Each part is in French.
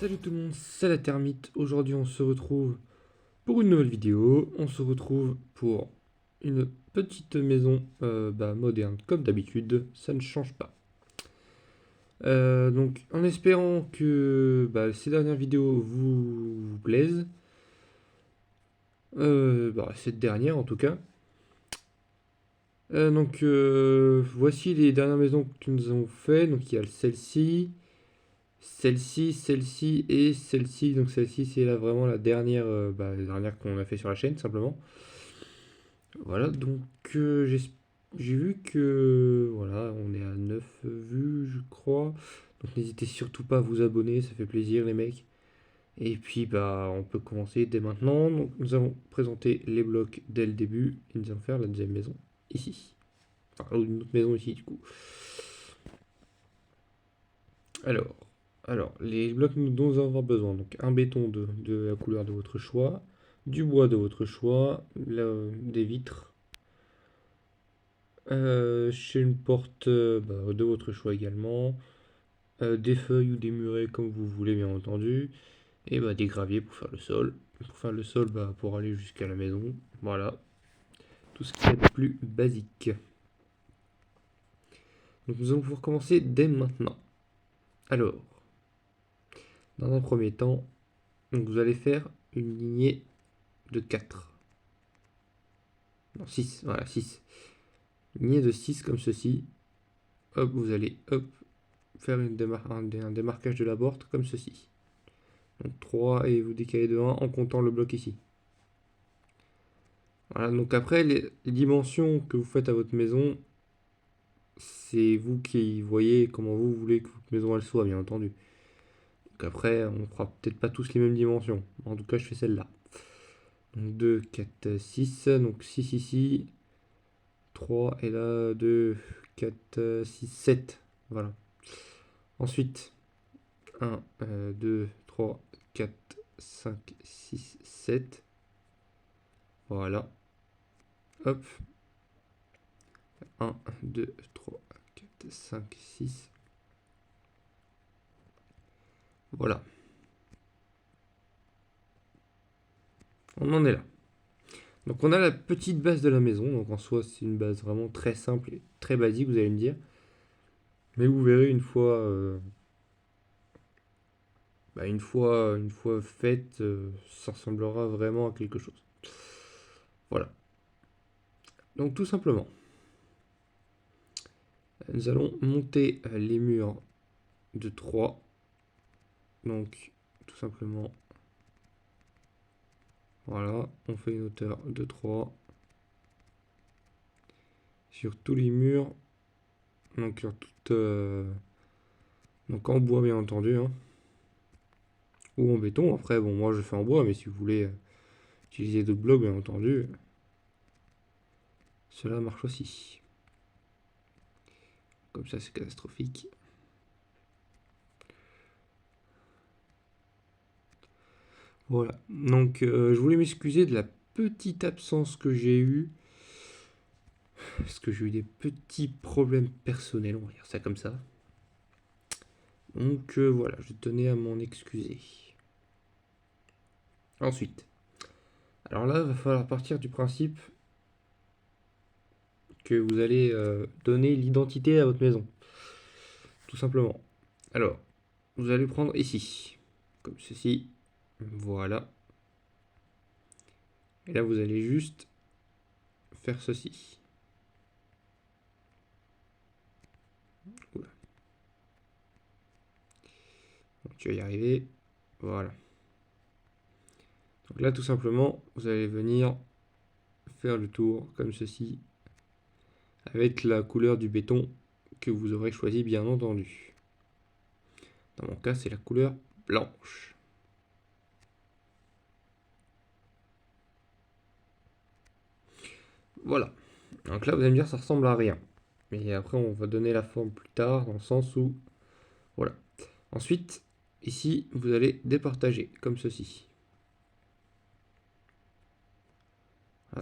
Salut tout le monde, c'est la Termite. Aujourd'hui on se retrouve pour une nouvelle vidéo. On se retrouve pour une petite maison moderne comme d'habitude, ça ne change pas. Donc en espérant que ces dernières vidéos vous plaisent, cette dernière en tout cas. Voici les dernières maisons que nous avons fait. Donc il y a celle-ci. Celle-ci et celle-ci. Donc celle-ci, c'est là vraiment la dernière qu'on a fait sur la chaîne, tout simplement. Voilà, donc j'ai vu que voilà, on est à 9 vues, je crois. Donc n'hésitez surtout pas à vous abonner, ça fait plaisir les mecs. Et puis on peut commencer dès maintenant. Donc nous allons présenter les blocs dès le début et nous allons faire la deuxième maison ici. Enfin, une autre maison ici du coup. Alors, les blocs dont nous allons avoir besoin. Donc, un béton de la couleur de votre choix, du bois de votre choix, des vitres, chez une porte de votre choix également, des feuilles ou des murets comme vous voulez, bien entendu, et des graviers pour faire le sol. Pour faire le sol, pour aller jusqu'à la maison. Voilà, tout ce qui est de plus basique. Donc, nous allons pouvoir commencer dès maintenant. Alors, dans un premier temps, donc vous allez faire une lignée de 4. Non, 6, voilà, 6. Lignée de 6 comme ceci. Hop, vous allez faire un démarquage de la porte comme ceci. Donc 3 et vous décalez de 1 en comptant le bloc ici. Voilà, donc après, les dimensions que vous faites à votre maison, c'est vous qui voyez comment vous voulez que votre maison elle soit, bien entendu. Donc après, on fera peut-être pas tous les mêmes dimensions. En tout cas, je fais celle-là. Donc 2, 4, 6. Donc 6 ici. 3 et là 2, 4, 6, 7. Voilà. Ensuite, 1, 2, 3, 4, 5, 6, 7. Voilà. Hop. 1, 2, 3, 4, 5, 6. Voilà. On en est là. Donc on a la petite base de la maison. Donc en soi, c'est une base vraiment très simple et très basique, vous allez me dire. Mais vous verrez une fois faite, ça ressemblera vraiment à quelque chose. Voilà. Donc tout simplement, nous allons monter les murs de 3. Donc tout simplement, voilà, on fait une hauteur de 3 sur tous les murs. Donc sur donc en bois bien entendu, hein, ou en béton. Après bon, moi je fais en bois, mais si vous voulez utiliser d'autres blocs bien entendu, cela marche aussi. Comme ça c'est catastrophique. Voilà, donc je voulais m'excuser de la petite absence que j'ai eue. Parce que j'ai eu des petits problèmes personnels, on va dire ça comme ça. Donc voilà, je tenais à m'en excuser. Ensuite, alors là, il va falloir partir du principe que vous allez donner l'identité à votre maison. Tout simplement. Alors, vous allez prendre ici, comme ceci. Voilà. Et là, vous allez juste faire ceci. Oula. Donc, tu vas y arriver. Voilà. Donc là, tout simplement, vous allez venir faire le tour comme ceci, avec la couleur du béton que vous aurez choisi, bien entendu. Dans mon cas, c'est la couleur blanche. Voilà. Donc là, vous allez me dire, ça ressemble à rien. Mais après, on va donner la forme plus tard, dans le sens où... Voilà. Ensuite, ici, vous allez départager, comme ceci.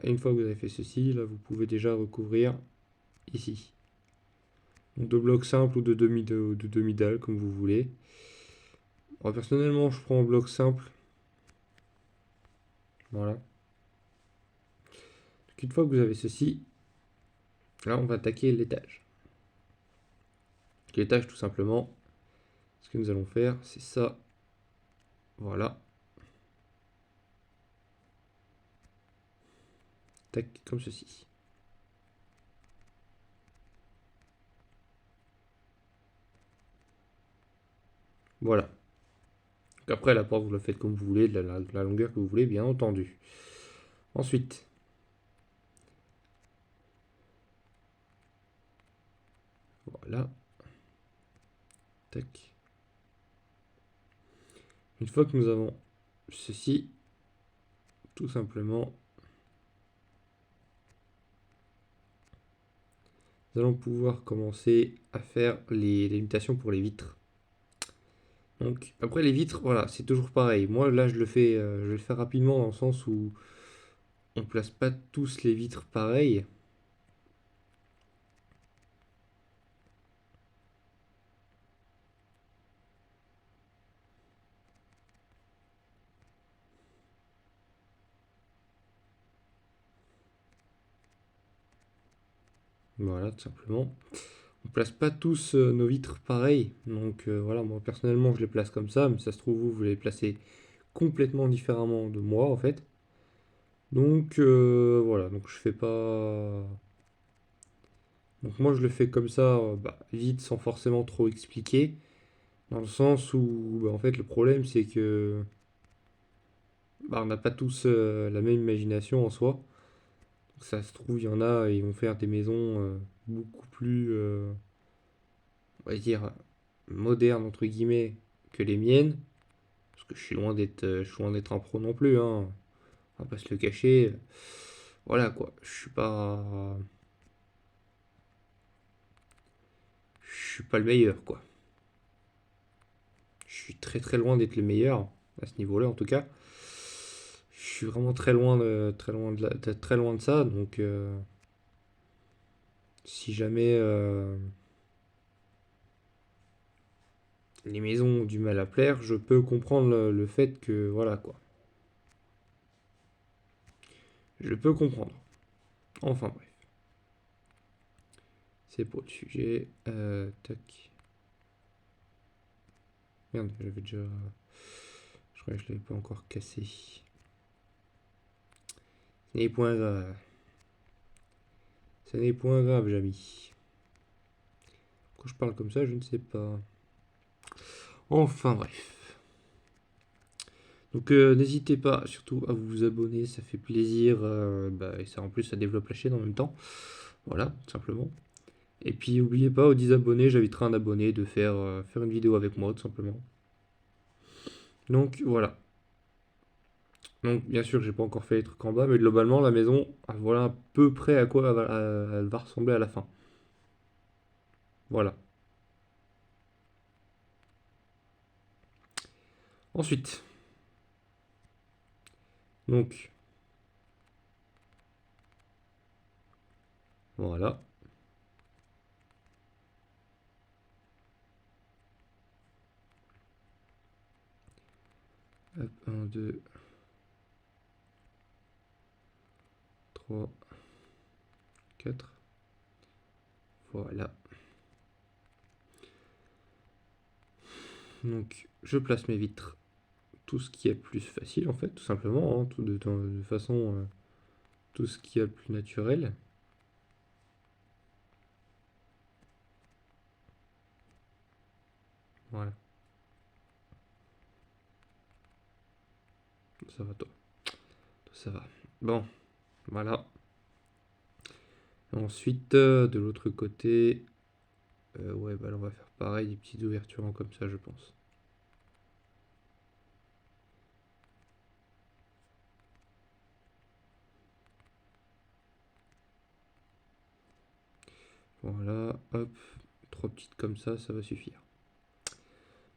Et une fois que vous avez fait ceci, là, vous pouvez déjà recouvrir ici. Donc de blocs simples ou de demi-dalles, comme vous voulez. Moi, personnellement, je prends un bloc simple. Voilà. Donc, une fois que vous avez ceci, là, on va attaquer l'étage. L'étage, tout simplement, ce que nous allons faire, c'est ça. Voilà. Tac, comme ceci. Voilà. Donc après, la porte, vous la faites comme vous voulez, de la longueur que vous voulez, bien entendu. Ensuite, voilà. Tac. Une fois que nous avons ceci, tout simplement, nous allons pouvoir commencer à faire les limitations pour les vitres. Donc après les vitres, voilà, c'est toujours pareil. Moi là je vais le faire rapidement dans le sens où on place pas tous les vitres pareilles. Voilà, tout simplement. On place pas tous nos vitres pareilles. Donc voilà, moi personnellement je les place comme ça, mais ça se trouve vous les placez complètement différemment de moi en fait. Donc voilà, donc je fais pas. Donc moi je le fais comme ça, vite, sans forcément trop expliquer. Dans le sens où en fait le problème c'est que on n'a pas tous la même imagination en soi. Donc, ça se trouve, il y en a, ils vont faire des maisons beaucoup plus, on va dire, modernes entre guillemets que les miennes. Parce que je suis loin d'être un pro non plus, hein. On va pas se le cacher. Voilà quoi, je suis pas le meilleur quoi. Je suis très très loin d'être le meilleur à ce niveau-là en tout cas. Je suis vraiment très loin de ça. Donc si jamais les maisons ont du mal à plaire, je peux comprendre le fait que voilà quoi. Je peux comprendre. Enfin bref, c'est pas le sujet. Tac. Merde, j'avais déjà. Je crois que je l'avais pas encore cassé. Ce n'est point grave. Ce n'est point grave, Jamy. Pourquoi je parle comme ça, je ne sais pas. Enfin bref. Donc n'hésitez pas surtout à vous abonner, ça fait plaisir. Et ça en plus ça développe la chaîne en même temps. Voilà, tout simplement. Et puis n'oubliez pas aux 10 abonnés, j'inviterai un abonné de faire une vidéo avec moi tout simplement. Donc voilà. Donc bien sûr j'ai pas encore fait les trucs en bas, mais globalement la maison, voilà à peu près à quoi elle va ressembler à la fin. Voilà. Ensuite, donc voilà. Hop, 1, 2, 3, 4. Voilà. Donc je place mes vitres. Tout ce qui est plus facile en fait, tout simplement, hein, de façon tout ce qui est le plus naturel. Voilà, ça va toi, ça va. Bon, voilà. Ensuite, de l'autre côté, ouais, bah là, on va faire pareil, des petites ouvertures comme ça, je pense. Voilà, hop, trois petites comme ça va suffire.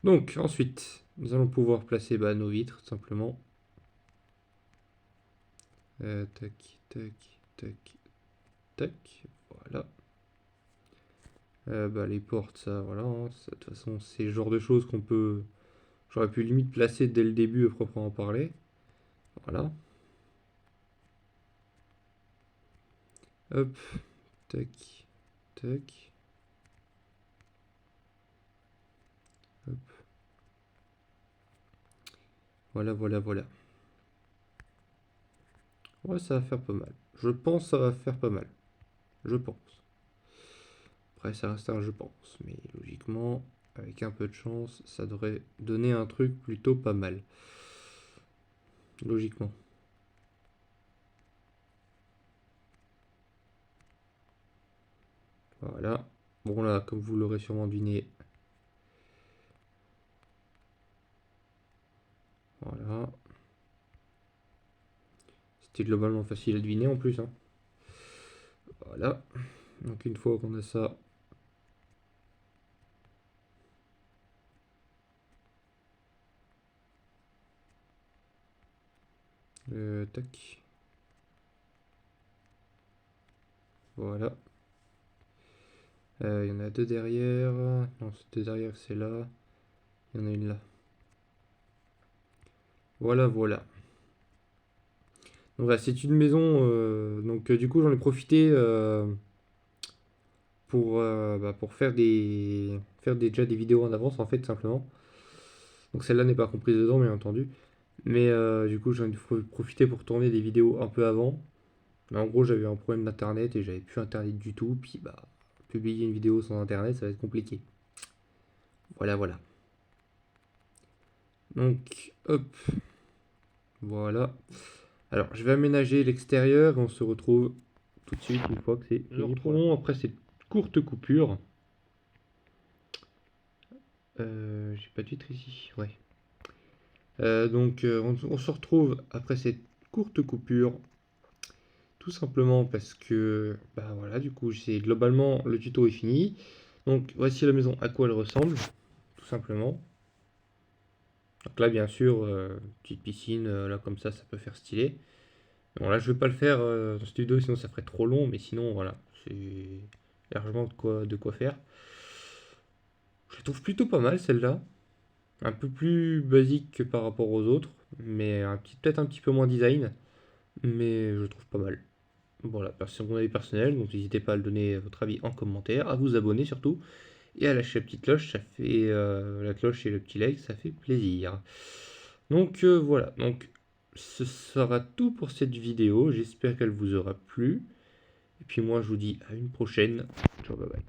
Donc, ensuite, nous allons pouvoir placer nos vitres, tout simplement. Tac, tac, tac, tac, voilà. Les portes, ça, voilà, hein, de toute façon, c'est le genre de choses qu'on peut J'aurais pu limite placer dès le début à proprement parler. Voilà. Hop, tac, tac. Hop. Voilà, voilà, voilà. Ouais, ça va faire pas mal. Je pense que ça va faire pas mal. Je pense. Après, ça reste un je pense. Mais logiquement, avec un peu de chance, ça devrait donner un truc plutôt pas mal. Logiquement. Voilà. Bon là, comme vous l'aurez sûrement deviné. Voilà. C'était globalement facile à deviner en plus, hein. Voilà. Donc une fois qu'on a ça, tac. Voilà. Il y en a deux derrière. Non, c'est deux derrière, c'est là. Il y en a une là. Voilà, voilà. Donc voilà, c'est une maison. Donc du coup, j'en ai profité pour faire déjà des vidéos en avance, en fait, simplement. Donc celle-là n'est pas comprise dedans, bien entendu. Mais du coup, j'en ai profité pour tourner des vidéos un peu avant. Mais en gros, j'avais un problème d'internet et j'avais plus internet du tout. Puis bah, publier une vidéo sans internet, ça va être compliqué. Voilà, voilà. Donc, hop, voilà. Alors, je vais aménager l'extérieur et on se retrouve tout de suite une fois que c'est fini. Retrouvons après cette courte coupure. J'ai pas de vitre ici, ouais. On se retrouve après cette courte coupure. Tout simplement parce que, bah voilà, du coup, c'est globalement le tuto est fini. Donc, voici la maison à quoi elle ressemble, tout simplement. Donc là, bien sûr, petite piscine, là comme ça peut faire stylé. Bon, là, je vais pas le faire dans cette vidéo, sinon ça ferait trop long, mais sinon, voilà, c'est largement de quoi faire. Je la trouve plutôt pas mal celle-là. Un peu plus basique que par rapport aux autres, mais peut-être un petit peu moins design, mais je le trouve pas mal. Voilà, c'est mon avis personnel, donc n'hésitez pas à le donner votre avis en commentaire, à vous abonner surtout, et à lâcher la petite cloche, ça fait la cloche et le petit like, ça fait plaisir. Donc voilà, donc ce sera tout pour cette vidéo, j'espère qu'elle vous aura plu, et puis moi je vous dis à une prochaine, ciao bye bye.